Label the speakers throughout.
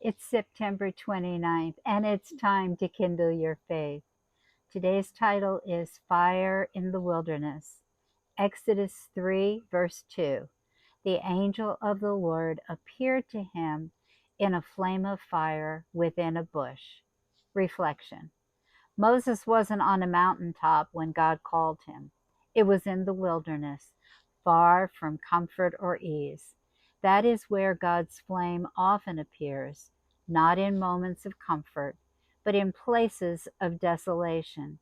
Speaker 1: It's September 29th, and it's time to kindle your faith. Today's title is Fire in the Wilderness. Exodus 3, verse 2. The angel of the Lord appeared to him in a flame of fire within a bush. Reflection. Moses wasn't on a mountaintop when God called him. It was in the wilderness, far from comfort or ease. That is where God's flame often appears, not in moments of comfort, but in places of desolation.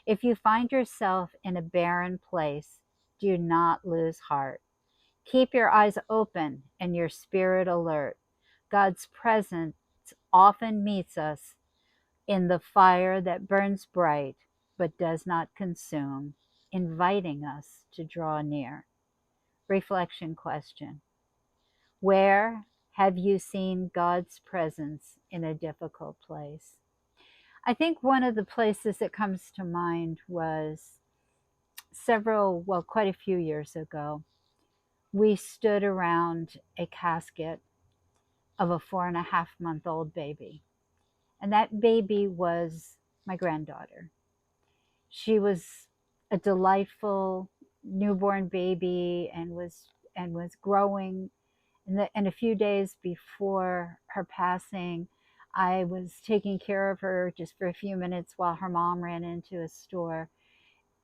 Speaker 1: If you find yourself in a barren place, do not lose heart. Keep your eyes open and your spirit alert. God's presence often meets us in the fire that burns bright but does not consume, inviting us to draw near. Reflection question. Where have you seen God's presence in a difficult place? I think one of the places that comes to mind was quite a few years ago. We stood around a casket of a 4.5-month-old baby. And that baby was my granddaughter. She was a delightful newborn baby and was growing. And a few days before her passing, I was taking care of her just for a few minutes while her mom ran into a store.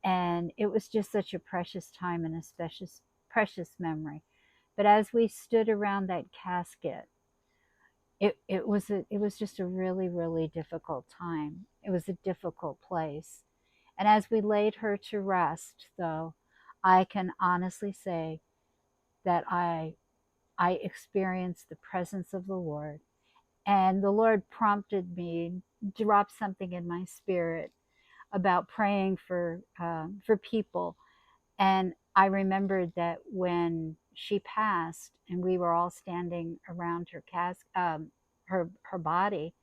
Speaker 1: And it was just such a precious time and a precious memory. But as we stood around that casket, it was just a really, really difficult time. It was a difficult place. And as we laid her to rest, though, I can honestly say that I experienced the presence of the Lord. And the Lord prompted me, dropped something in my spirit about praying for people. And I remembered that when she passed and we were all standing around her body,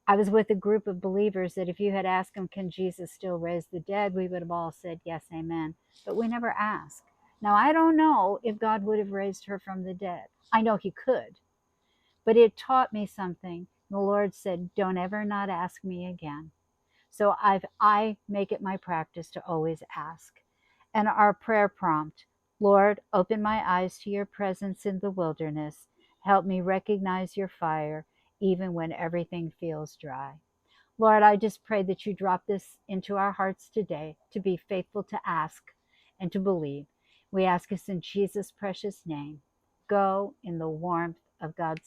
Speaker 1: I was with a group of believers that if you had asked them, can Jesus still raise the dead? We would have all said, yes, amen. But we never asked. Now, I don't know if God would have raised her from the dead. I know he could, but it taught me something. The Lord said, don't ever not ask me again. So I make it my practice to always ask. And our prayer prompt, Lord, open my eyes to your presence in the wilderness. Help me recognize your fire even when everything feels dry. Lord, I just pray that you drop this into our hearts today to be faithful to ask and to believe. We ask this in Jesus' precious name. Go in the warmth of God's